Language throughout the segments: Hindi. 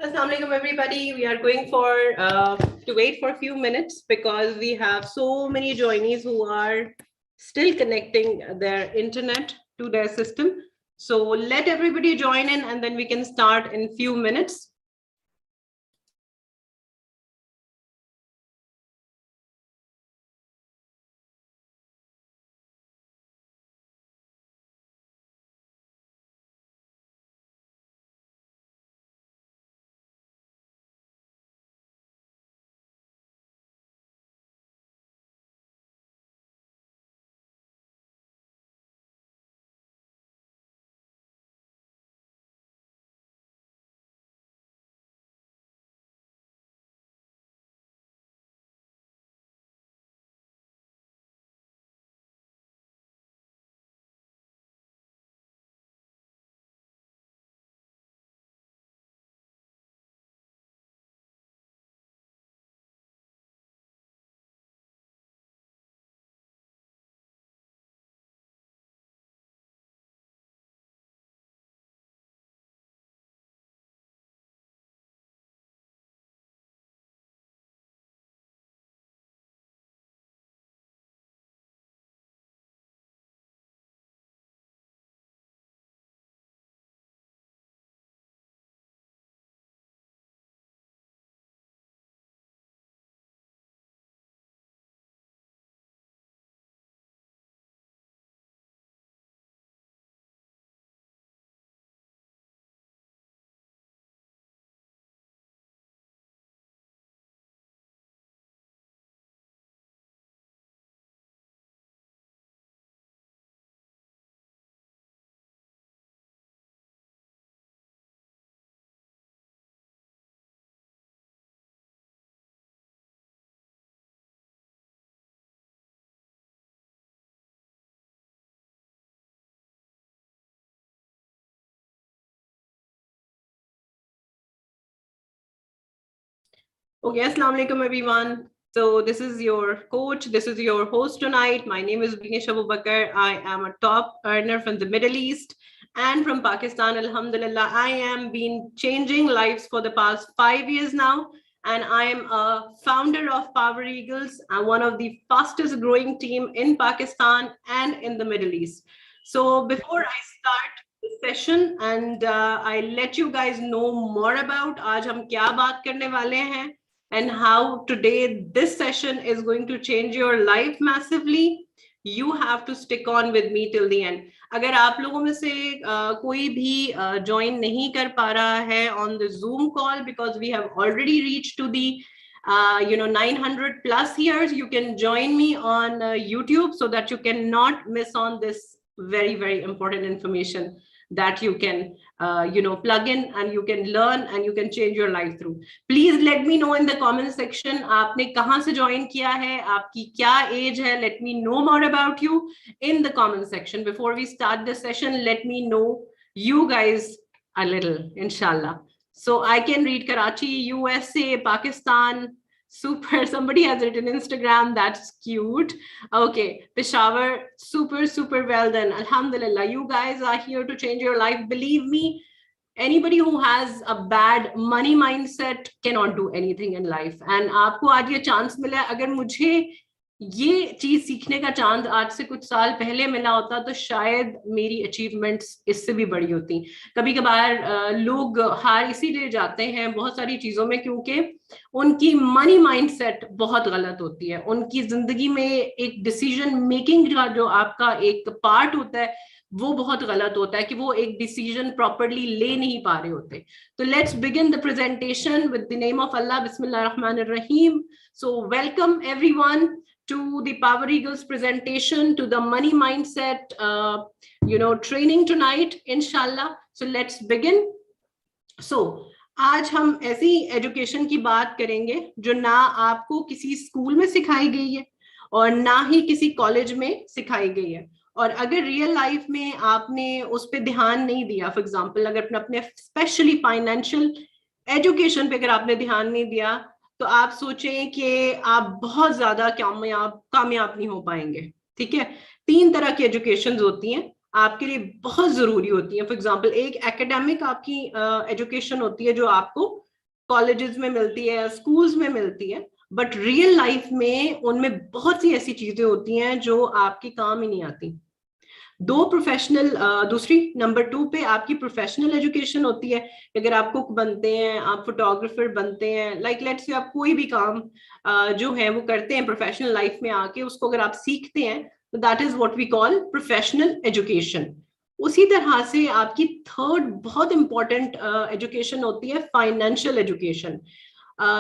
Assalamu alaikum everybody. We are going for to wait for a few minutes because we have so many joinees who are still connecting their internet to their system. So let everybody join in and then we can start in few minutes. Okay, assalamu alaikum everyone. So this is your coach, this is your host tonight. My name is Vignesh Abubakar. I am a top earner from the Middle East and from Pakistan. Alhamdulillah, I am been changing lives for the past 5 years now. And I am a founder of Power Eagles and one of the fastest growing team in Pakistan and in the Middle East. So before I start the session and I let you guys know more about आज हम क्या बात करने वाले हैं and how today this session is going to change your life massively, you have to stick on with me till the end. अगर आप लोगों में से कोई भी join नहीं कर पा रहा है on the Zoom call because we have already reached to the 900 plus years, you can join me on YouTube so that you cannot miss on this very, very important information that you can plug in and you can learn and you can change your life through. Please let me know in the comment section आपने कहाँ से join किया है, आपकी क्या age है. Let me know more about you in the comment section. Before we start the session, let me know you guys a little, inshallah. So I can read Karachi, USA, Pakistan. Super. Somebody has written Instagram. That's cute. Okay. Peshawar. Super, super well done. Alhamdulillah. You guys are here to change your life. Believe me, anybody who has a bad money mindset cannot do anything in life. And आपको आज ये chance मिला, अगर मुझे ये चीज सीखने का चांस आज से कुछ साल पहले मिला होता तो शायद मेरी अचीवमेंट्स इससे भी बड़ी होती. कभी कभार लोग हार इसीलिए जाते हैं बहुत सारी चीजों में क्योंकि उनकी मनी माइंडसेट बहुत गलत होती है. उनकी जिंदगी में एक डिसीजन मेकिंग का जो आपका एक पार्ट होता है वो बहुत गलत होता है कि वो एक डिसीजन प्रॉपर्ली ले नहीं पा रहे होते. तो let's begin the presentation with the name of Allah. बिस्मिल्लाहिर्रहमानिर्रहीम. So welcome everyone to the Power Eagles presentation, to the money mindset, training tonight, inshallah. So let's begin. So, आज हम ऐसी एजुकेशन की बात करेंगे जो ना आपको किसी स्कूल में सिखाई गई है और ना ही किसी कॉलेज में सिखाई गई है. और अगर रियल लाइफ में आपने उस पर ध्यान नहीं दिया, फॉर एग्जाम्पल अगर अपने स्पेशली फाइनेंशियल एजुकेशन पे अगर आपने ध्यान नहीं दिया तो आप सोचें कि आप बहुत ज्यादा कामयाब नहीं हो पाएंगे. ठीक है. 3 तरह की एजुकेशन होती हैं आपके लिए बहुत जरूरी होती है. फॉर एग्जाम्पल एक एकेडमिक आपकी एजुकेशन होती है जो आपको कॉलेजेस में मिलती है, स्कूल्स में मिलती है, बट रियल लाइफ में उनमें बहुत सी ऐसी चीजें होती हैं जो आपके काम ही नहीं आती। दो प्रोफेशनल, दूसरी नंबर 2 पे आपकी प्रोफेशनल एजुकेशन होती है। अगर आप कुक बनते हैं, आप फोटोग्राफर बनते हैं, लाइक लेट्स से आप कोई भी काम जो है वो करते हैं प्रोफेशनल लाइफ में आके, उसको अगर आप सीखते हैं तो that is what we call professional education. उसी तरह से आपकी थर्ड बहुत इंपॉर्टेंट एजुकेशन होती है फाइनेंशियल एजुकेशन,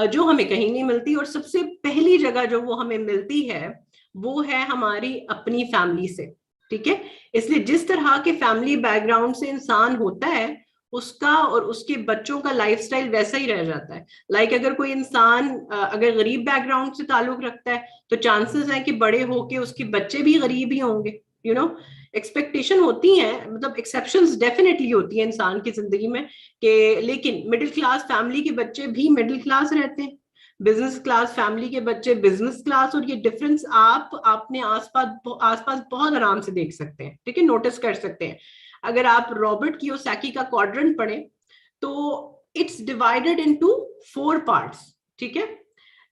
जो हमें कहीं नहीं मिलती, और सबसे पहली जगह जो वो हमें मिलती है वो है हमारी अपनी फैमिली से। ठीक है, इसलिए जिस तरह के फैमिली बैकग्राउंड से इंसान होता है, उसका और उसके बच्चों का लाइफस्टाइल वैसा ही रह जाता है। लाइक अगर कोई इंसान अगर गरीब बैकग्राउंड से ताल्लुक रखता है, तो चांसेस है कि बड़े होके उसके बच्चे भी गरीब ही होंगे। यू नो, एक्सपेक्टेशन होती है, मतलब एक्सेप्शंस डेफिनेटली होती है इंसान की जिंदगी में कि, लेकिन मिडिल क्लास फैमिली के बच्चे भी मिडिल क्लास रहते हैं, बिजनेस क्लास फैमिली के बच्चे बिजनेस क्लास, और ये डिफरेंस आप अपने आसपास आसपास बहुत आराम से देख सकते हैं। ठीक है, नोटिस कर सकते हैं। अगर आप रॉबर्ट कियोसाकी का क्वाड्रेंट पढ़े तो इट्स डिवाइडेड इनटू 4 पार्ट्स। ठीक है,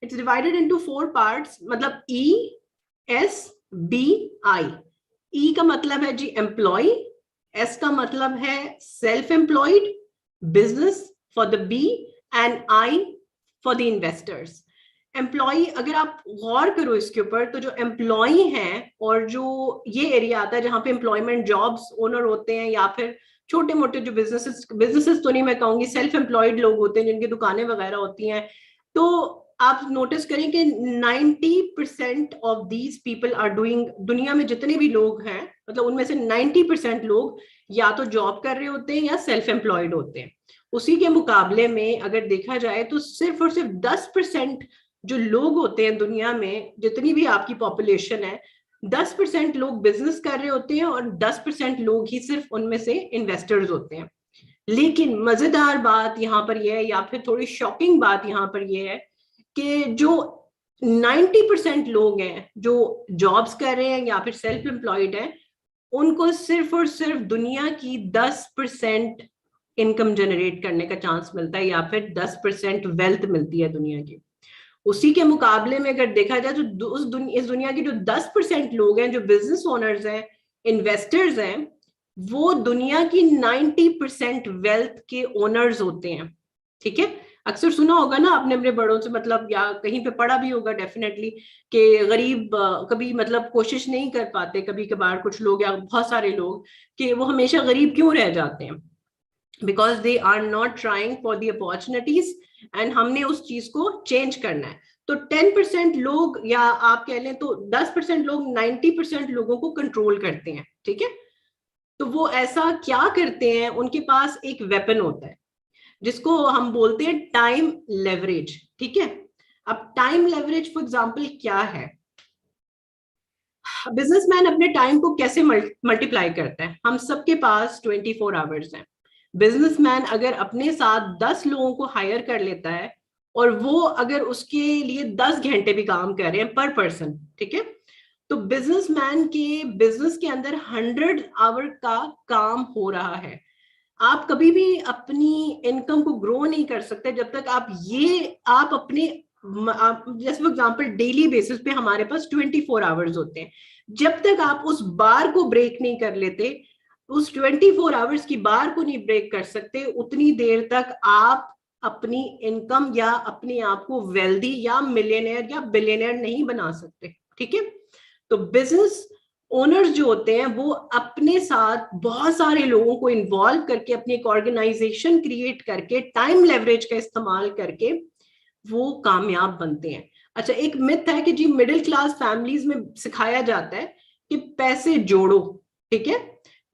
इट्स डिवाइडेड इनटू 4 पार्ट्स, मतलब ESBI। ई का मतलब है जी एम्प्लॉय, एस का मतलब है self employed, business for the B, and I for the investors. Employ, अगर आप गौर करो इसके ऊपर, तो जो एम्प्लॉय हैं और जो ये एरिया आता है जहां पे एम्प्लॉयमेंट जॉब्स ओनर होते हैं, या फिर छोटे मोटे जो बिजनेसेस तो नहीं मैं कहूंगी, सेल्फ एम्प्लॉयड लोग होते हैं जिनकी दुकानें वगैरह होती हैं, तो आप नोटिस करें कि 90% of these people are doing, दुनिया में जितने भी लोग हैं, मतलब उनमें से 90% लोग या तो जॉब कर रहे होते हैं या सेल्फ एम्प्लॉयड होते हैं। उसी के मुकाबले में अगर देखा जाए तो सिर्फ और सिर्फ 10% जो लोग होते हैं दुनिया में, जितनी भी आपकी पॉपुलेशन है, 10% लोग बिजनेस कर रहे होते हैं और 10% लोग ही सिर्फ उनमें से इन्वेस्टर्स होते हैं। लेकिन मजेदार बात यहाँ पर यह है, या फिर थोड़ी शॉकिंग बात यहाँ पर यह है कि जो 90% लोग हैं जो जॉब्स कर रहे हैं या फिर सेल्फ एम्प्लॉयड हैं, उनको सिर्फ और सिर्फ दुनिया की 10% इनकम जनरेट करने का चांस मिलता है, या फिर 10% वेल्थ मिलती है दुनिया की। उसी के मुकाबले में अगर देखा जाए तो इस दुनिया के जो 10% लोग हैं जो बिजनेस ओनर्स हैं, इन्वेस्टर्स हैं, वो दुनिया की 90% वेल्थ के ओनर्स होते हैं। ठीक है, अक्सर सुना होगा ना आपने अपने बड़ों से, मतलब या कहीं पे पढ़ा भी होगा डेफिनेटली, कि गरीब कभी मतलब कोशिश नहीं कर पाते, कभी कभार कुछ लोग या बहुत सारे लोग, कि वो हमेशा गरीब क्यों रह जाते हैं, because they are not trying for the opportunities, and हमने उस चीज को चेंज करना है। तो 10% लोग, या आप कह लें तो 10% लोग 90% लोगों को कंट्रोल करते हैं। ठीक है, तो वो ऐसा क्या करते हैं, उनके पास एक वेपन होता है जिसको हम बोलते हैं टाइम लेवरेज। ठीक है, अब टाइम लेवरेज फॉर एग्जांपल क्या है, बिजनेसमैन अपने टाइम को कैसे मल्टीप्लाई करता है। हम सबके पास 24 आवर्स हैं। बिजनेसमैन अगर अपने साथ 10 लोगों को हायर कर लेता है, और वो अगर उसके लिए 10 घंटे भी काम कर रहे हैं पर पर्सन, ठीक है, तो बिजनेसमैन के बिजनेस के अंदर 100 आवर का काम हो रहा है। आप कभी भी अपनी इनकम को ग्रो नहीं कर सकते जब तक आप अपने, जैसे फॉर एग्जांपल डेली बेसिस पे हमारे पास 24 आवर्स होते हैं, जब तक आप उस बार को ब्रेक नहीं कर लेते, उस 24 आवर्स की बार को नहीं ब्रेक कर सकते, उतनी देर तक आप अपनी इनकम या अपने आप को वेल्दी या मिलियनेयर या बिलियनेयर नहीं बना सकते। ठीक है, तो बिजनेस ओनर्स जो होते हैं वो अपने साथ बहुत सारे लोगों को इन्वॉल्व करके, अपनी एक ऑर्गेनाइजेशन क्रिएट करके, टाइम लेवरेज का इस्तेमाल करके वो कामयाब बनते हैं। अच्छा, एक मिथ है कि जी मिडिल क्लास फैमिलीज में सिखाया जाता है कि पैसे जोड़ो। ठीक है,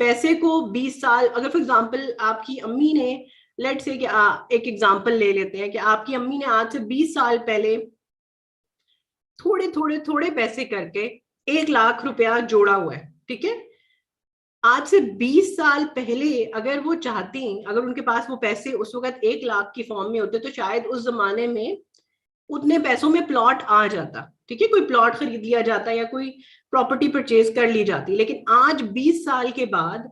पैसे को 20 साल, अगर फॉर एग्जांपल आपकी अम्मी ने, लेट से कि एक एग्जांपल ले लेते हैं कि आपकी अम्मी ने आज से 20 साल पहले थोड़े थोड़े थोड़े पैसे करके 1 लाख रुपया जोड़ा हुआ है। ठीक है, आज से 20 साल पहले अगर वो चाहती, अगर उनके पास वो पैसे उस वक्त 1 लाख की फॉर्म में होते, तो शायद उस जमाने में उतने पैसों में प्लॉट आ जाता। ठीक है, कोई प्लॉट खरीद लिया जाता या कोई प्रॉपर्टी परचेज कर ली जाती। लेकिन आज 20 साल के बाद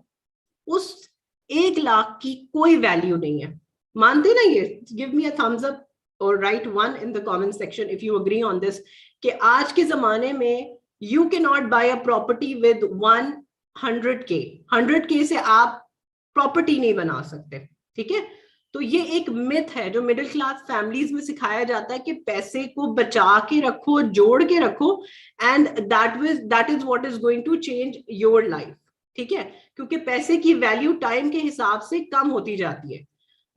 उस 1 लाख की कोई वैल्यू नहीं है। मानते ना ये? Give me a thumbs up or write 1 in the comment section if you agree on this, कि आज के जमाने में you cannot buy a property with 100K. 100K से आप प्रॉपर्टी नहीं बना सकते, ठीक है? तो ये एक मिथ है जो मिडिल क्लास फैमिलीज में सिखाया जाता है कि पैसे को बचा के रखो, जोड़ के रखो, and that is what is going to change your life, ठीक है? क्योंकि पैसे की वैल्यू टाइम के हिसाब से कम होती जाती है।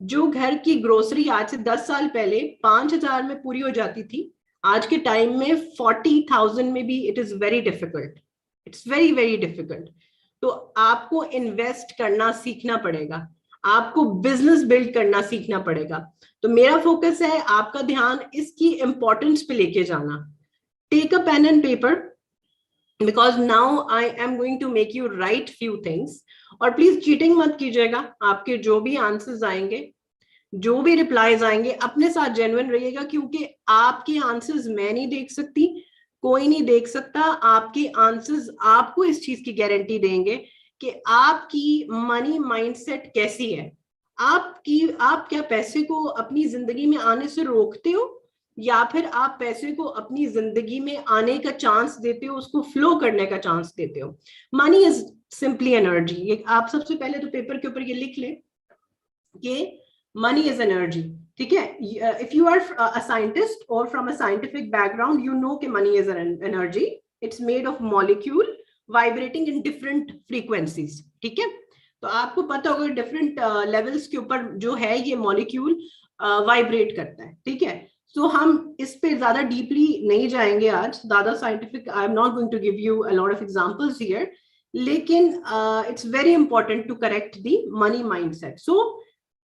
जो घर की ग्रोसरी आज से 10 साल पहले 5,000 में पूरी हो जाती थी, आज के टाइम में 40,000 में भी it is very difficult, it's very very difficult. तो आपको इन्वेस्ट करना सीखना पड़ेगा, आपको बिजनेस बिल्ड करना सीखना पड़ेगा। तो मेरा फोकस है आपका ध्यान इसकी इंपॉर्टेंस पे लेके जाना। Take a pen and paper, because now I am going to make you write few things. और प्लीज चीटिंग मत कीजिएगा, आपके जो भी आंसर्स आएंगे, जो भी रिप्लाईज आएंगे, अपने साथ जेन्युइन रहिएगा, क्योंकि आपके आंसर्स मैं नहीं देख सकती, कोई नहीं देख सकता। आपके आंसर्स आपको इस चीज की गारंटी देंगे कि आपकी मनी माइंडसेट कैसी है, आप क्या पैसे को अपनी जिंदगी में आने से रोकते हो, या फिर आप पैसे को अपनी जिंदगी में आने का चांस देते हो, उसको फ्लो करने का चांस देते हो। Money is simply energy. ये आप सबसे पहले तो पेपर के ऊपर ये लिख ले कि मनी इज एनर्जी, ठीक है? If you are a scientist और from a scientific background, you know कि money is an energy. It's made of molecule vibrating in different frequencies, ठीक है? तो आपको पता होगा डिफरेंट लेवल्स के ऊपर जो है ये मॉलिक्यूल वाइब्रेट करता है, ठीक है? तो हम इस पे ज्यादा डीपली नहीं जाएंगे आज, ज्यादा scientific I am not going to give you a lot of examples here, लेकिन it's very important to correct the money mindset. So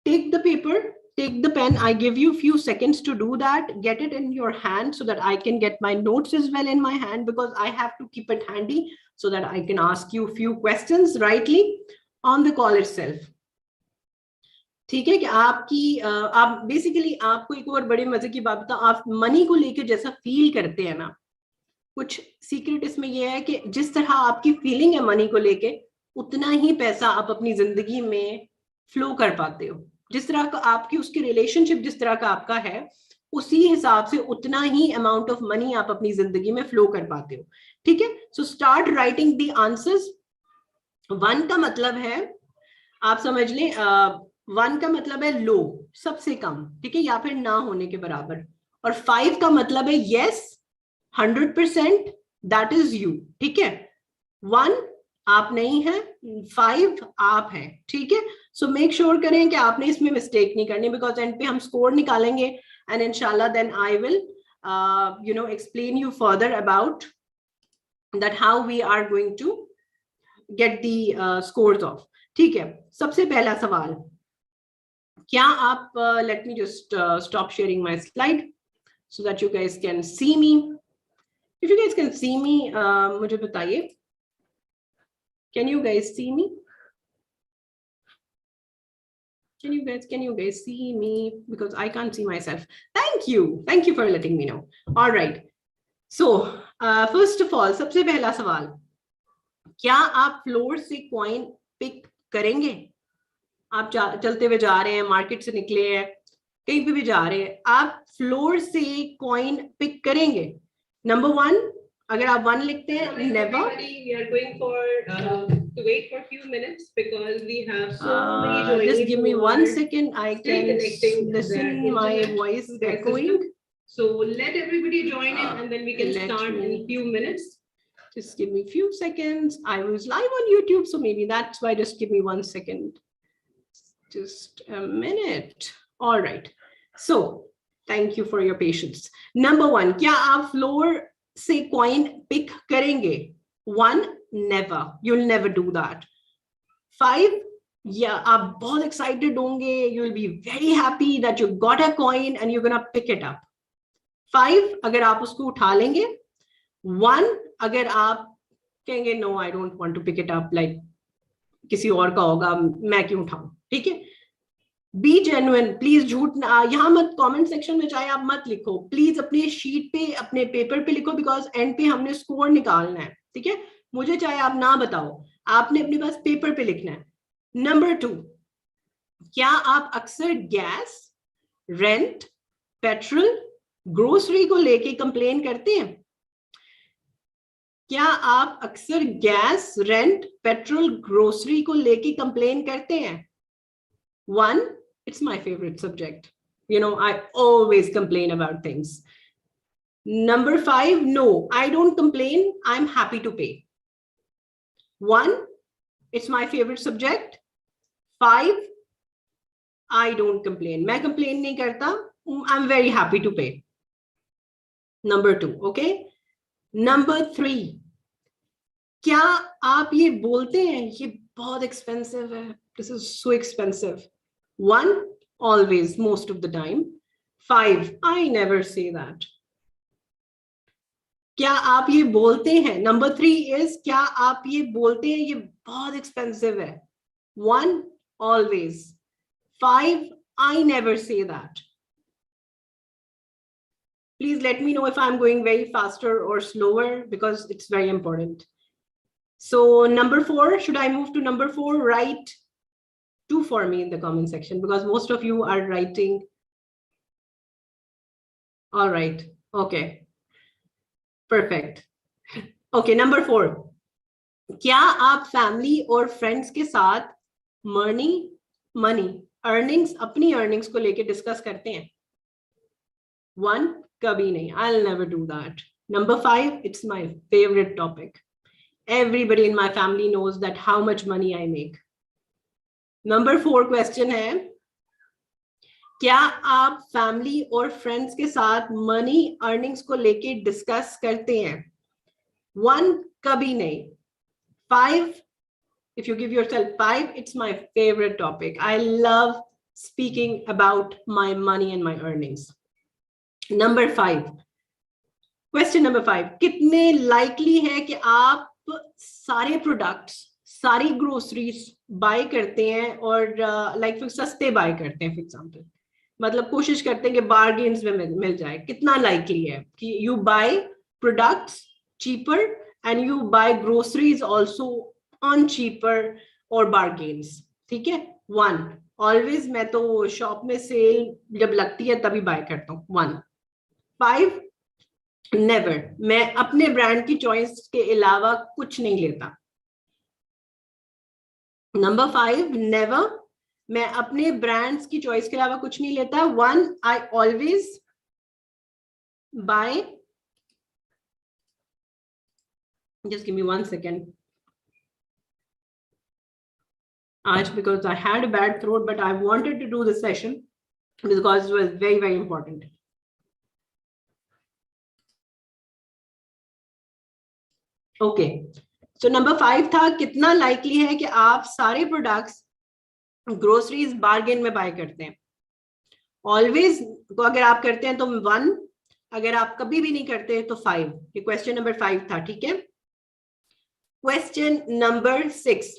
take the paper, take the pen. I give you few seconds to do that. Get it in your hand so that I can get my notes as well in my hand, because I have to keep it handy so that I can ask you few questions rightly on the call itself. ठीक है? कि आप बेसिकली, आपको एक और बड़े मजे की बात बताऊं, आप मनी को लेके जैसा फील करते हैं ना, कुछ सीक्रेट इसमें यह है कि जिस तरह आपकी फीलिंग है मनी को लेके, उतना ही पैसा आप अपनी जिंदगी में फ्लो कर पाते हो। जिस तरह का आपकी उसकी रिलेशनशिप जिस तरह का आपका है, उसी हिसाब से उतना ही अमाउंट ऑफ मनी आप अपनी जिंदगी में फ्लो कर पाते हो, ठीक है? So start writing the answers. 1 का मतलब है, आप समझ लें, 1 का मतलब है लो, सबसे कम, ठीक है, या फिर ना होने के बराबर। और 5 का मतलब है यस, 100%, दैट इज यू, ठीक है? 1 आप नहीं है, 5 आप हैं, ठीक है? सो मेक श्योर करें कि आपने इसमें मिस्टेक नहीं करनी, बिकॉज एंड पे हम स्कोर निकालेंगे, एंड इंशाल्लाह then I will explain you further about that how we are going to get the scores of, ठीक है? सबसे पहला सवाल, क्या आप let me just stop sharing my slide so that you guys can see me. If you guys can see me, मुझे बताइए, can you guys see me? Can you guys see me? Because I can't see myself. Thank you for letting me know. All right, so first of all, सबसे पहला सवाल, क्या आप फ्लोर से कॉइन पिक करेंगे? आप चलते हुए जा रहे हैं, मार्केट से निकले हैं, कहीं पे भी जा रहे हैं, आप फ्लोर से कॉइन पिक करेंगे? नंबर 1, अगर आप 1 लिखते हैं, never. We are going to wait for a few minutes because we have so many joining. Just give me 1 second. I can listen my voice echoing. So let everybody join in, and then we can start in a few minutes. Just give me a few seconds. I was live on YouTube, so maybe that's why. Just give me 1 second. Just a minute. All right. So thank you for your patience. Number 1, क्या आप फ्लोर से कॉइन पिक करेंगे? 1, never, you'll never do that. 5, yeah, आप बहुत excited होंगे, you'll be very happy that you got a coin and you're gonna pick it up. 5, अगर आप उसको उठा लेंगे। 1, अगर आप कहेंगे no, I don't want to pick it up, like किसी और का होगा, मैं क्यों उठाऊं, ठीक है? बी जेन्युइन, प्लीज झूठ यहाँ मत, कमेंट सेक्शन में चाहे आप मत लिखो, प्लीज अपने शीट पे, अपने पेपर पे लिखो, बिकॉज एंड पे हमने स्कोर निकालना है, ठीक है? मुझे चाहे आप ना बताओ, आपने अपने पास पेपर पे लिखना है। नंबर 2, क्या आप अक्सर गैस, रेंट, पेट्रोल ग्रोसरी को लेके कंप्लेन करते हैं? क्या आप अक्सर गैस, रेंट, पेट्रोल, ग्रोसरी को लेके कंप्लेन करते हैं? 1, it's my favorite subject. You know, I always complain about things. Number 5, no, I don't complain. I'm happy to pay. 1, it's my favorite subject. 5, I don't complain. मैं complain नहीं करता. I'm very happy to pay. Number 2, okay? Number 3, क्या आप ये बोलते हैं ये बहुत expensive है? This is so expensive. 1, always, most of the time. 5, I never say that. क्या आप ये बोलते हैं? Number 3 is, क्या आप ये बोलते हैं ये बहुत expensive है? 1, always. 5, I never say that. Please let me know if I'm going very faster or slower because it's very important. So number 4, should I move to number 4? Write 2 for me in the comment section because most of you are writing. All right. Okay. Perfect. Okay. Number 4. क्या आप फैमिली और फ्रेंड्स के साथ मनी अर्निंग्स, अपनी अर्निंग्स को लेके डिस्कस करते हैं? 1, कभी नहीं. I'll never do that. Number 5, it's my favorite topic. Everybody in my family knows that how much money I make. Number 4 question है, क्या आप फैमिली और फ्रेंड्स के साथ मनी अर्निंग्स को लेके डिस्कस करते हैं? 1, कभी नहीं. 5, if you give yourself 5, it's my favorite topic. I love speaking about my money and my earnings. Number 5, question number 5, कितने likely है कि आप सारे प्रोडक्ट्स, सारी ग्रोसरीज बाय करते हैं और लाइक सस्ते बाय करते हैं? फॉर एग्जांपल, मतलब कोशिश करते हैं कि बार्गेन्स में मिल जाए. कितना लाइकली है कि you buy products cheaper and you buy groceries also on cheaper और बार्गेन्स? ठीक है. 1, ऑलवेज, मैं तो शॉप में सेल जब लगती है तभी बाय करता हूँ. 1. 5, नेवर, मैं अपने ब्रांड की चॉइस के अलावा कुछ नहीं लेता. नंबर 5, नेवर, मैं अपने ब्रांड्स की चॉइस के अलावा कुछ नहीं लेता. 1, I always buy, just give me 1 second. आज because I had a bad throat, but I wanted to do this session because it was very, very important. Okay. So number 5 था, कितना likely है कि आप सारे products ग्रोसरीज बार्गेन में बाय करते हैं? ऑलवेज को अगर आप करते हैं तो 1, अगर आप कभी भी नहीं करते तो 5. ये क्वेश्चन नंबर 5 था. ठीक है. क्वेश्चन नंबर 6,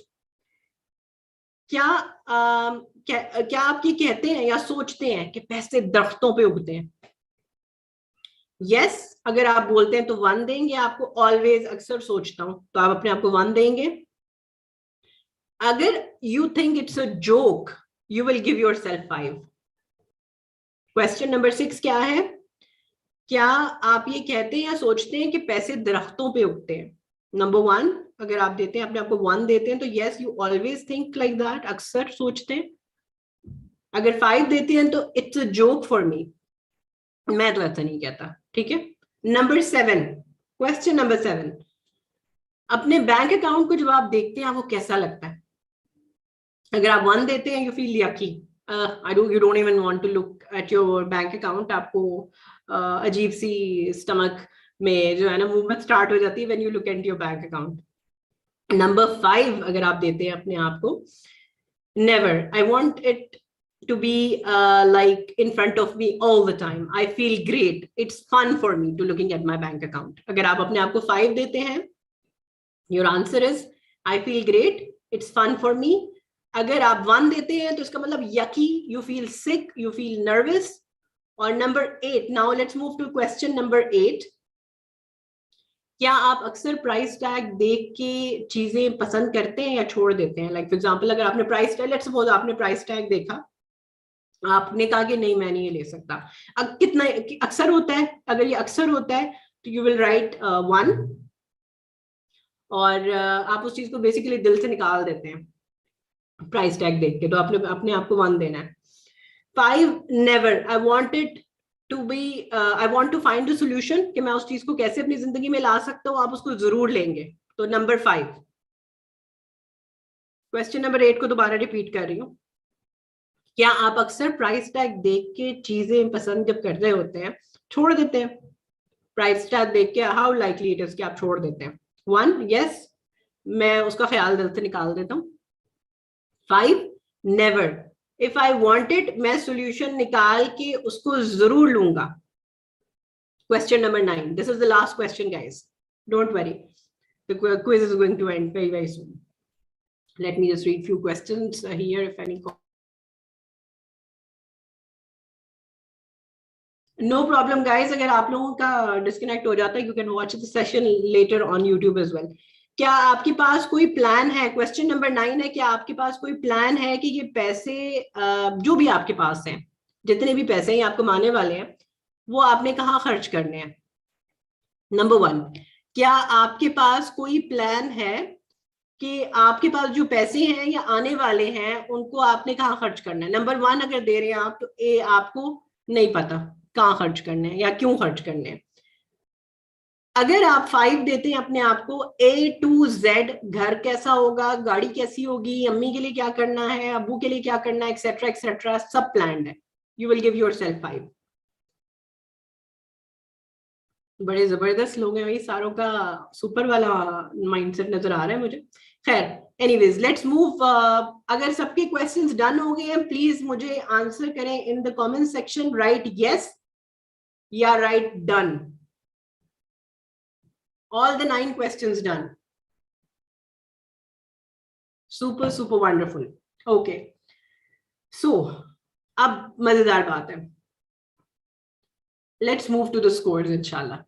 क्या आप ये कहते हैं या सोचते हैं कि पैसे दरख्तों पे उगते हैं? यस, अगर आप बोलते हैं तो 1 देंगे आपको. ऑलवेज, अक्सर सोचता हूं, तो आप अपने आप को 1 देंगे. अगर you think it's a joke, you will give yourself 5. Question number 6 क्या है? क्या आप ये कहते हैं या सोचते हैं कि पैसे दरख्तों पे उगते हैं? नंबर 1, अगर आप देते हैं अपने आप को 1 देते हैं तो yes, you always think like that, अक्सर सोचते हैं. अगर 5 देते हैं तो it's a joke for me, मैं तो ऐसा नहीं कहता. ठीक है. नंबर 7, क्वेश्चन नंबर 7, अपने बैंक अकाउंट को जब आप देखते हैं वो कैसा लगता है? अगर आप 1 देते हैं, you feel lucky. You don't even want to look at your bank account. आपको अजीब सी स्टमक में जो है ना मूवमेंट स्टार्ट हो जाती है when you look at your bank account. Number 5, अगर आप देते हैं अपने आप को, never, I want it to be like in front of me all the time. I feel great. It's fun for me to looking at my bank account. अगर आप अपने आप को 5 देते हैं, your answer is I feel great. It's fun for me. अगर आप 1 देते हैं तो इसका मतलब yucky, you feel sick, you feel nervous. और number 8, now let's move to question number 8. क्या आप अक्सर प्राइस टैग देख के चीजें पसंद करते हैं या छोड़ देते हैं? लाइक फॉर एग्जांपल, अगर आपने प्राइस टैग, लेट्स सपोज आपने प्राइस टैग देखा आपने कहा कि नहीं मैं नहीं ये ले सकता। अब कितना अक्सर होता है, अगर ये अक्सर होता है तो यू विल राइट 1, और आप उस चीज को बेसिकली दिल से निकाल देते हैं प्राइस टैग देख के, तो आपने अपने आप को 1 देना है। 5, never, I want it to be, I want to find a solution कि मैं उस चीज को कैसे अपनी जिंदगी में ला सकता हूँ, आप उसको जरूर लेंगे। तो नंबर 5। क्वेश्चन नंबर 8 को दोबारा रिपीट कर रही हूँ। क्या आप अक्सर प्राइस टैग देख के चीजें पसंद जब कर रहे होते हैं छोड़ देते हैं? प्राइस टैग देख के हाउ लाइकली इट इज कि आप छोड़ देते हैं? 1, यस, मैं उसका ख्याल दिल से निकाल देता हूँ। 5, never, if I want it मैं सोल्यूशन निकाल के उसको जरूर लूंगा। Question number 9, this is the last question guys, don't worry, the quiz is going to end very very soon. Let me just read few questions here if any. No problem guys, अगर आप लोगों का डिस्कनेक्ट हो जाता है you can watch the session later on YouTube as well. क्या आपके पास कोई प्लान है? क्वेश्चन नंबर 9 है, क्या आपके पास कोई प्लान है कि ये पैसे जो भी आपके पास हैं, जितने भी पैसे हैं आप कमाने वाले हैं, वो आपने कहाँ खर्च करने हैं? नंबर 1, क्या आपके पास कोई प्लान है कि आपके पास जो पैसे हैं या आने वाले हैं उनको आपने कहाँ खर्च करना है? नंबर 1 अगर दे रहे हैं आप तो ए आपको नहीं पता कहाँ खर्च करने हैं या क्यों खर्च करने हैं। अगर आप 5 देते हैं अपने आप को, A to Z, घर कैसा होगा, गाड़ी कैसी होगी, अम्मी के लिए क्या करना है, अब्बू के लिए क्या करना है, एक्सेट्रा एक्सेट्रा, सब प्लान्ड है, यू विल गिव योरसेल्फ 5। बड़े जबरदस्त लोग हैं भाई, सारों का सुपर वाला माइंडसेट नजर आ रहा है मुझे। खैर, एनीवेज लेट्स मूव। अगर सबके क्वेश्चंस डन हो गए हैं प्लीज मुझे आंसर करें in the comment section, right yes या right done. All the 9 questions done, super super wonderful. Okay, so अब मजेदार बात है, let's move to the scores इंशाल्लाह।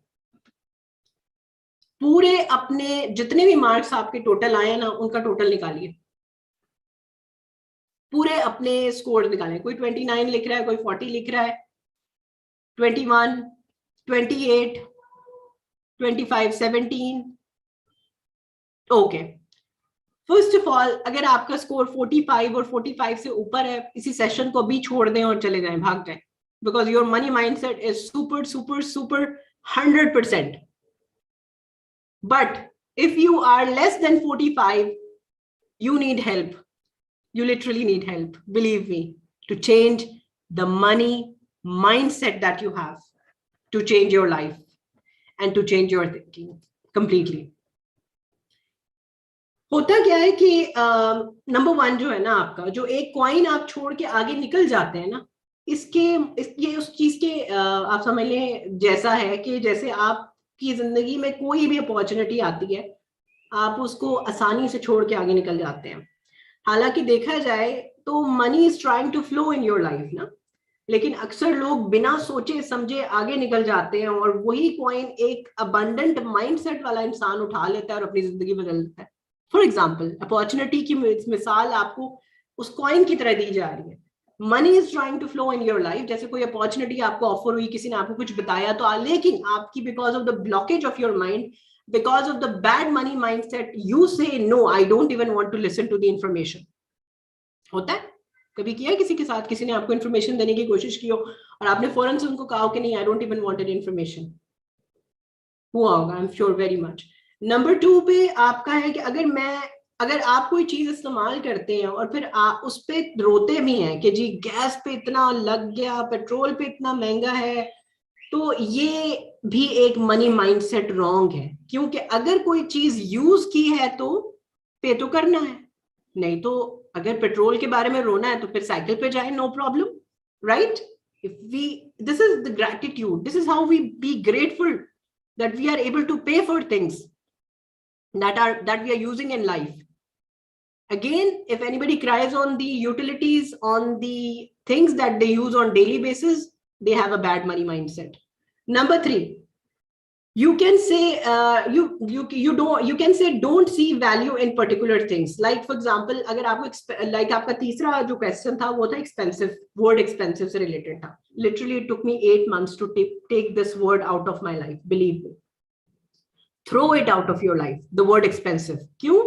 पूरे अपने जितने भी मार्क्स आपके टोटल आए ना उनका टोटल निकालिए, पूरे अपने स्कोर निकालें। कोई 29 लिख रहा है, कोई 40 लिख रहा है, 21, 28, 25, 17। ओके, फर्स्ट ऑफ ऑल अगर आपका स्कोर 45 और 45 से ऊपर है, इसी सेशन को भी छोड़ दें और चले जाएं, भाग जाएं, because your money mindset is super super super 100%। But if you are less than 45, you need help. You literally need help, believe me, to change the money mindset that you have, to change your life and to change your thinking completely. होता क्या है कि नंबर 1 जो है ना आपका, जो एक कॉइन आप छोड़ के आगे निकल जाते हैं ना, ये उस चीज के आप समझ लें जैसा है कि जैसे आपकी जिंदगी में कोई भी अपॉर्चुनिटी आती है आप उसको आसानी से छोड़ के आगे निकल जाते हैं। हालांकि देखा जाए तो money is trying to flow in your life ना, लेकिन अक्सर लोग बिना सोचे समझे आगे निकल जाते हैं और वही कॉइन एक अबंडेंट माइंडसेट वाला इंसान उठा लेता है और अपनी जिंदगी बदल देता है। फॉर एग्जाम्पल, अपॉर्चुनिटी की मिसाल आपको उस कॉइन की तरह दी जा रही है। Money is trying to flow in your life, जैसे कोई अपॉर्चुनिटी आपको ऑफर हुई, किसी ने आपको कुछ बताया तो लेकिन आपकी because of the blockage of your mind, because of the bad money mindset, you say no, I don't even want to listen to the information. होता है? कभी किया किसी के साथ, किसी ने आपको इन्फॉर्मेशन देने की कोशिश की हो और आपने फौरन से उनको कहा कि नहीं, I don't even wanted information? हुआ होगा, I'm sure very much. Number 2 पे आपका है कि अगर आप कोई चीज इस्तेमाल करते हैं और फिर आप उस पे रोते भी हैं कि जी गैस पे इतना लग गया, पेट्रोल पे इतना महंगा है, तो ये भी एक मनी माइंडसेट रॉन्ग है। क्योंकि अगर कोई चीज यूज की है तो पे तो करना है, नहीं तो अगर पेट्रोल के बारे में रोना है तो फिर साइकिल पे जाए, no problem, right? If we, this is the gratitude, this is how we be grateful that we are able to pay for things that we are using in life. Again, if anybody cries on the utilities, on the things that they use on daily basis, they have a bad money mindset. Number 3, You can say you can say don't see value in particular things. Like for example, अगर आपको like आपका तीसरा जो question था वो था expensive, word expensive से related था. Literally it took me 8 months to take this word out of my life. Believe me. Throw it out of your life. The word expensive. क्यों?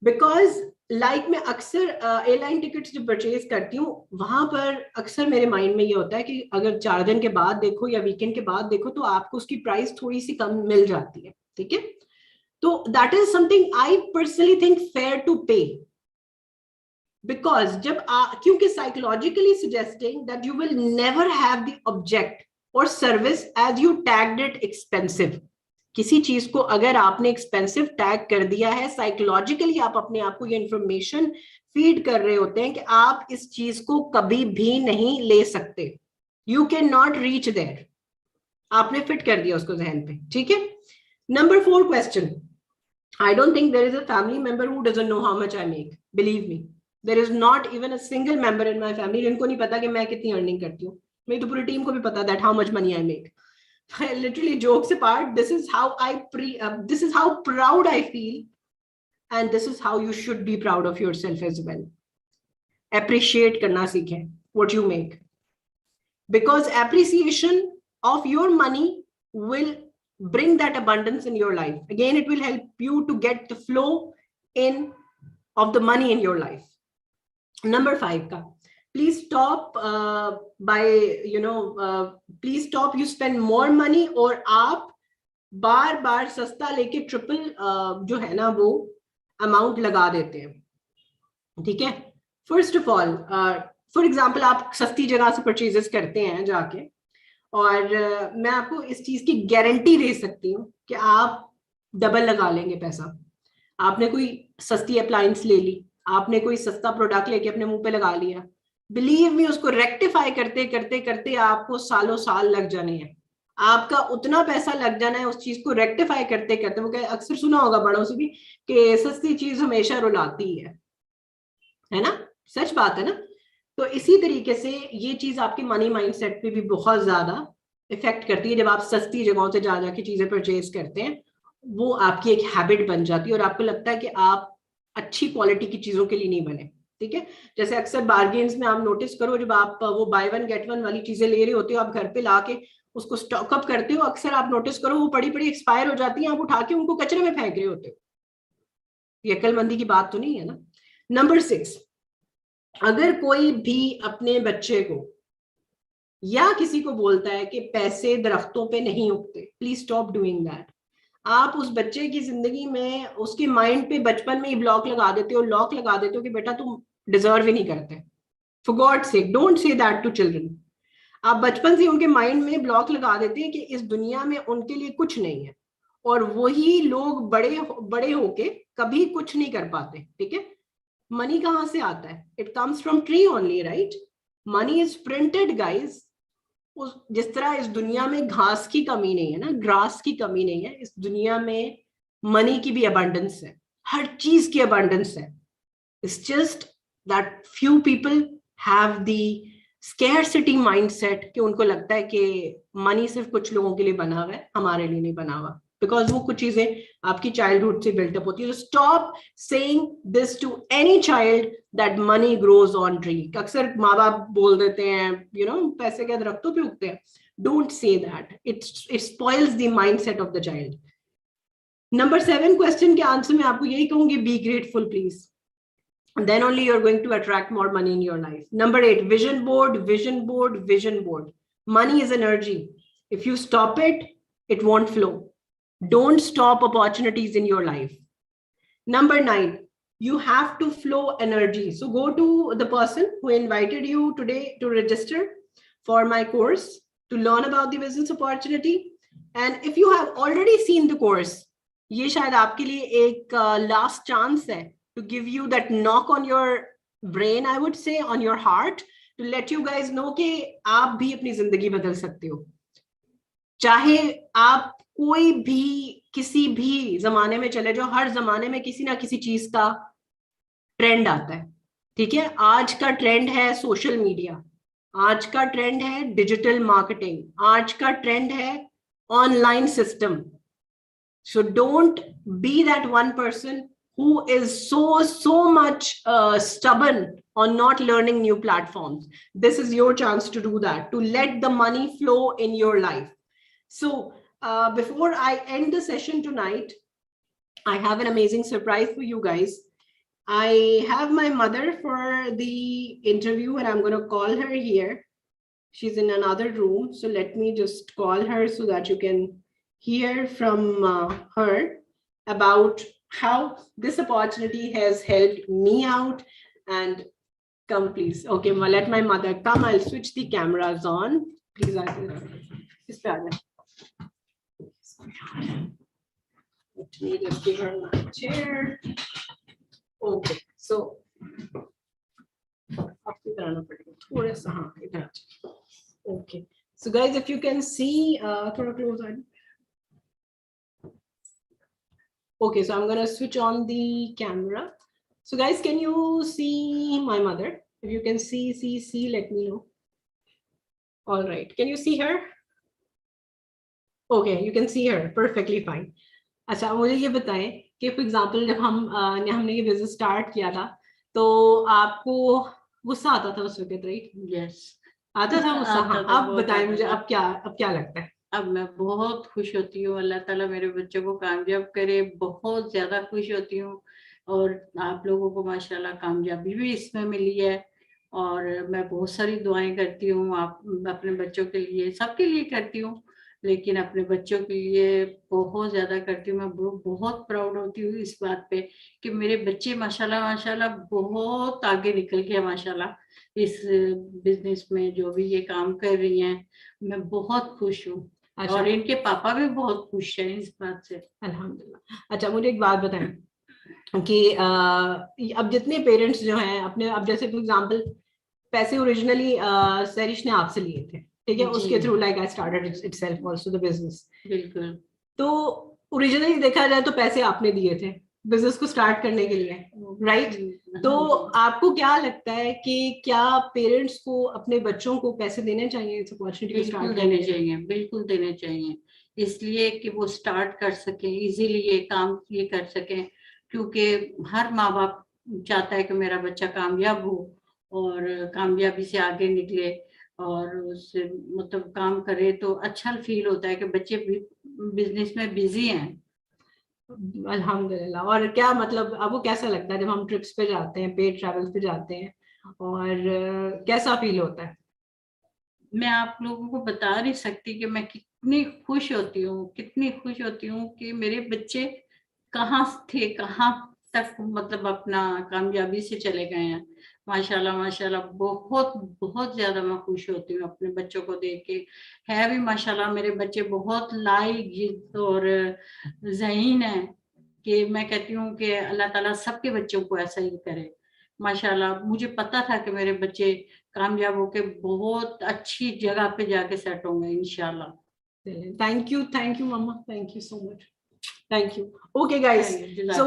Because लाइक मैं अक्सर एयरलाइन टिकट्स जो परचेज करती हूँ वहां पर अक्सर मेरे माइंड में ये होता है कि अगर 4 दिन के बाद देखो या वीकेंड के बाद देखो तो आपको उसकी प्राइस थोड़ी सी कम मिल जाती है. ठीक है, तो that is something I personally think fair to pay. Because जब क्योंकि psychologically suggesting that you will never have the object और service as you tagged it expensive. किसी चीज को अगर आपने एक्सपेंसिव टैग कर दिया है, साइकोलॉजिकली आप अपने आप को ये इंफॉर्मेशन फीड कर रहे होते हैं कि आप इस चीज को कभी भी नहीं ले सकते. You can not reach there. आपने फिट कर दिया उसको जहन पे. ठीक है. Number 4 question. I don't think there is a family member who doesn't know how much I make. Believe me, there is not even a single member in my family जिनको नहीं पता कि मैं कितनी अर्निंग करती हूँ. मेरी तो पूरी टीम को भी पता that how much money I make. Literally, jokes apart, this is how this is how proud I feel, and this is how you should be proud of yourself as well. Appreciate karna seekhein what you make, because appreciation of your money will bring that abundance in your life. Again, it will help you to get the flow in of the money in your life. Number 5 ka, please stop please stop you spend more money. और आप बार बार सस्ता लेके ट्रिपल जो है ना वो अमाउंट लगा देते हैं. ठीक है. First of all, for example आप सस्ती जगह से परचेजेस करते हैं जाके, और मैं आपको इस चीज की गारंटी दे सकती हूँ कि आप डबल लगा लेंगे पैसा. आपने कोई सस्ती अप्लायंस ले ली, आपने कोई सस्ता प्रोडक्ट लेके अपने मुंह पे लगा लिया, बिलीव मी उसको रेक्टिफाई करते करते करते आपको सालों साल लग जाने हैं. आपका उतना पैसा लग जाना है उस चीज को रेक्टिफाई करते करते. वो अक्सर सुना होगा बड़ों से भी कि सस्ती चीज हमेशा रुलाती है ना. सच बात है ना. तो इसी तरीके से ये चीज आपके मनी माइंडसेट पे भी बहुत ज्यादा इफेक्ट करती है. जब आप सस्ती जगहों से जा जाके चीजें परचेज करते हैं, वो आपकी एक हैबिट बन जाती है और आपको लगता है कि आप अच्छी क्वालिटी की चीजों के लिए नहीं बने. ठीक है. जैसे अक्सर बार्गेन्स में आप नोटिस करो, जब आप वो बाय वन गेट वन वाली चीजें ले रहे होते हो, आप घर पे लाके उसको स्टॉक अप करते हो, अक्सर आप नोटिस करो वो पड़ी पड़ी एक्सपायर हो जाती है, आप उठा के उनको कचरे में फेंक रहे होते हो. ये अक्लमंदी की बात तो नहीं है ना. नंबर 6, अगर कोई भी अपने बच्चे को या किसी को बोलता है कि पैसे दरख्तों पे नहीं उगते, प्लीज स्टॉप डूइंग दैट. आप उस बच्चे की जिंदगी में उसके माइंड पे बचपन में ही ब्लॉक लगा देते हो, लॉक लगा देते हो कि बेटा तुम डिजर्व ही नहीं करते. For God sake, don't say that to children. आप बचपन से उनके माइंड में ब्लॉक लगा देते हैं कि इस दुनिया में उनके लिए कुछ नहीं है, और वही लोग बड़े होके कभी कुछ नहीं कर पाते. ठीक है. मनी कहाँ से आता है? It comes from tree only, right? Money is printed guys. जिस तरह इस दुनिया में घास की कमी नहीं है ना, ग्रास की कमी नहीं है, इस दुनिया में मनी की भी अबंडेंस है, हर चीज की अबंडेंस है. It's just that few people have the scarcity mindset कि उनको लगता है कि मनी सिर्फ कुछ लोगों के लिए बना हुआ है, हमारे लिए नहीं बना हुआ, बिकॉज वो कुछ चीजें आपकी चाइल्डहुड से बिल्टअप होती है. Stop saying this to any child that money grows on tree. अक्सर माँ बाप बोल देते हैं पैसे क्या दरख्तों पे उगते हैं. Don't say that. It spoils the mindset of the child. Number 7 question के आंसर में आपको यही कहूंगी, be grateful please. Then only you're going to attract more money in your life. Number 8, vision board, vision board, vision board. Money is energy. If you stop it, it won't flow. Don't stop opportunities in your life. Number 9, you have to flow energy. So go to the person who invited you today to register for my course to learn about the business opportunity. And if you have already seen the course, ये शायद आपके लिए एक last chance है to give you that knock on your brain, I would say, on your heart, to let you guys know कि आप भी अपनी जिंदगी बदल सकते हो. चाहे आप कोई भी किसी भी जमाने में चले जाओ, हर जमाने में किसी ना किसी चीज का ट्रेंड आता है. ठीक है. आज का ट्रेंड है सोशल मीडिया, आज का ट्रेंड है डिजिटल मार्केटिंग, आज का ट्रेंड है online system. So don't be that one person who is so much stubborn on not learning new platforms. This is your chance to do that, to let the money flow in your life. So before I end the session tonight, I have an amazing surprise for you guys. I have my mother for the interview, and I'm going to call her here. She's in another room. So let me just call her so that you can hear from her about how this opportunity has helped me out. And come, please. Okay, let my mother come. I'll switch the cameras on. Please. Let me just give her my chair. Okay, so okay, so guys, if you can see, close. Okay, so I'm gonna switch on the camera. So guys, can you see my mother? If you can see, let me know. All right, can you see her? Okay, you can see her perfectly fine. अच्छा, मुझे ये बताएं कि फॉर एग्जांपल जब हमने ये बिजनेस स्टार्ट किया था तो आपको गुस्सा आता था उस वक्त, राइट? यस, आता था गुस्सा। हाँ, अब बताएं मुझे अब क्या लगता है? अब मैं बहुत खुश होती हूँ, अल्लाह ताला मेरे बच्चों को कामयाब करे, बहुत ज्यादा खुश होती हूँ। और आप लोगों को माशाल्लाह कामयाबी भी इसमें मिली है, और मैं बहुत सारी दुआएं करती हूँ आप अपने बच्चों के लिए, सबके लिए करती हूँ, लेकिन अपने बच्चों के लिए बहुत ज्यादा करती हूँ। मैं बहुत प्राउड होती हूँ इस बात पे कि मेरे बच्चे माशाल्लाह माशाल्लाह बहुत आगे निकल गए माशाल्लाह इस बिजनेस में, जो भी ये काम कर रही हैं। मैं बहुत खुश हूँ। अच्छा, और इनके पापा भी बहुत खुश हैं इस बात से, अल्हम्दुलिल्लाह। अच्छा, मुझे एक बात बताएं कि अब जितने पेरेंट्स जो हैं अपने, अब जैसे फॉर एग्जांपल पैसे ओरिजिनली सरिश ने आपसे लिए थे, ठीक है, उसके through like I started itself also the business. बिल्कुल। तो ओरिजिनली देखा जाए तो पैसे आपने दिए थे बिजनेस को स्टार्ट करने के लिए, राइट? तो आपको क्या लगता है कि क्या पेरेंट्स को अपने बच्चों को पैसे देने चाहिए इस अपॉर्चुनिटी को स्टार्ट करने के लिए? बिल्कुल देने चाहिए, इसलिए कि वो स्टार्ट कर सकें, इजीली ये काम ये कर सकें, क्योंकि हर माँ बाप चाहता है कि मेरा बच्चा कामयाब हो और कामयाबी से आगे निकले और उससे मतलब काम करे, तो अच्छा फील होता है कि बच्चे बिजनेस में बिजी हैं। अल्हम्दुलिल्लाह। और क्या मतलब आपको कैसा लगता है जब हम ट्रिप्स पे जाते हैं, पेड ट्रैवल्स पे जाते हैं, और कैसा फील होता है? मैं आप लोगों को बता नहीं सकती कि मैं कितनी खुश होती हूँ कि मेरे बच्चे कहाँ थे, कहाँ तक मतलब अपना कामयाबी से चले गए हैं। माशाल्लाह माशाल्लाह बहुत बहुत ज्यादा मैं खुश होती हूँ अपने बच्चों को देख के। है भी माशाल्लाह मेरे बच्चे बहुत लाइक और ज़हीन है, कि मैं कहती हूँ कि अल्लाह ताला सबके बच्चों को ऐसा ही करे। माशाल्लाह मुझे पता था कि मेरे बच्चे कामयाब होके बहुत अच्छी जगह पे जाके सेट होंगे इंशाल्लाह। थैंक यू मम्मा, thank you so much, thank you. Okay guys, so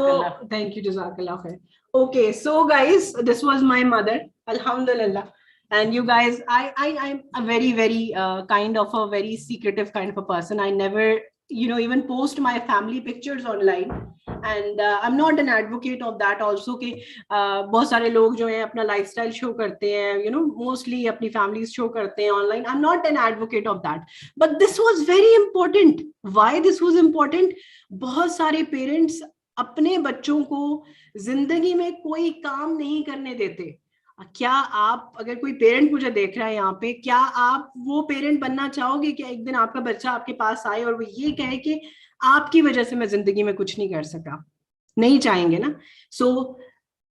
thank you, jazakallah khair. Okay, so guys, this was my mother, alhamdulillah. And you guys, I'm a very kind of a very secretive kind of a person. I never even post my family pictures online, and I'm not an advocate of that also कि बहुत सारे लोग जो हैं अपना लाइफस्टाइल शो करते हैं, मोस्टली अपनी फैमिलीज शो करते हैं online. I'm not an advocate of that, but this was very important. Why this was important? बहुत सारे पेरेंट्स अपने बच्चों को जिंदगी में कोई काम नहीं करने देते. क्या आप, अगर कोई पेरेंट मुझे देख रहा है यहाँ पे, क्या आप वो पेरेंट बनना चाहोगे कि एक दिन आपका बच्चा आपके पास आए और वो ये कहे कि आपकी वजह से मैं जिंदगी में कुछ नहीं कर सका? नहीं चाहेंगे ना. सो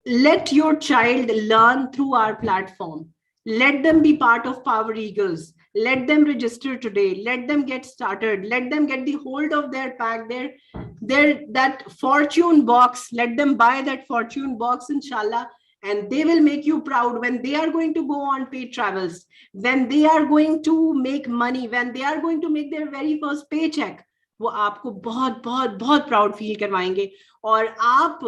let your child learn through our platform. Let them be part of Power Eagles. Let them register today. Let them get started. Let them get the hold of their pack, their that fortune box. Let them buy that fortune box, inshallah, and they will make you proud when they are going to go on paid travels, when they are going to make money, when they are going to make their very first paycheck. वो आपको बहुत बहुत बहुत प्राउड फील करवाएंगे. और आप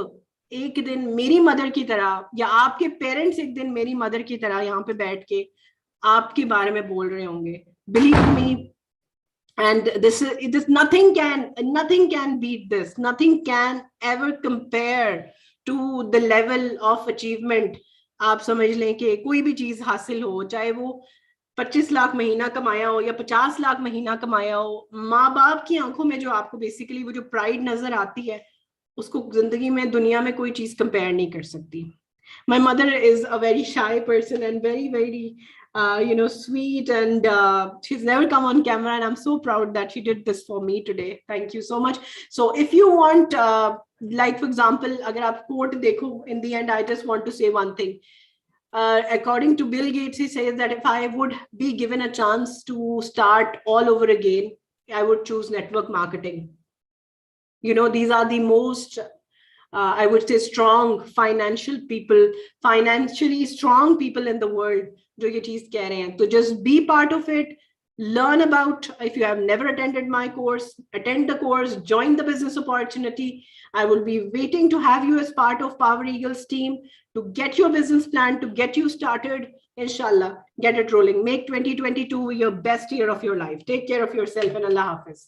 एक दिन मेरी मदर की तरह, या आपके पेरेंट्स एक दिन मेरी मदर की तरह यहाँ पे बैठ के आपके बारे में बोल रहे होंगे. Believe me, And this nothing can beat this. Nothing can ever compare to the level of achievement. आप समझ लें कि कोई भी चीज हासिल हो, चाहे वो 25 लाख महीना कमाया हो या 50 लाख महीना कमाया हो, माँ बाप की आंखों में जो आपको बेसिकली वो जो प्राइड नजर आती है, उसको जिंदगी में दुनिया में कोई चीज कंपेयर नहीं कर सकती. My mother is a very shy person and very sweet, and she's never come on camera, and I'm so proud that she did this for me today. Thank you so much. So if you want, like for example, agar aap quote dekho, in the end I just want to say one thing. According to Bill Gates, he says that if I would be given a chance to start all over again, I would choose network marketing. These are the most I would say strong financially strong people in the world जो ये चीज कह रहे हैं. So just be part of it. Learn about, if you have never attended my course, attend the course, join the business opportunity. I will be waiting to have you as part of Power Eagles team to get your business plan, to get you started. Inshallah, get it rolling. Make 2022 your best year of your life. Take care of yourself, and Allah Hafiz.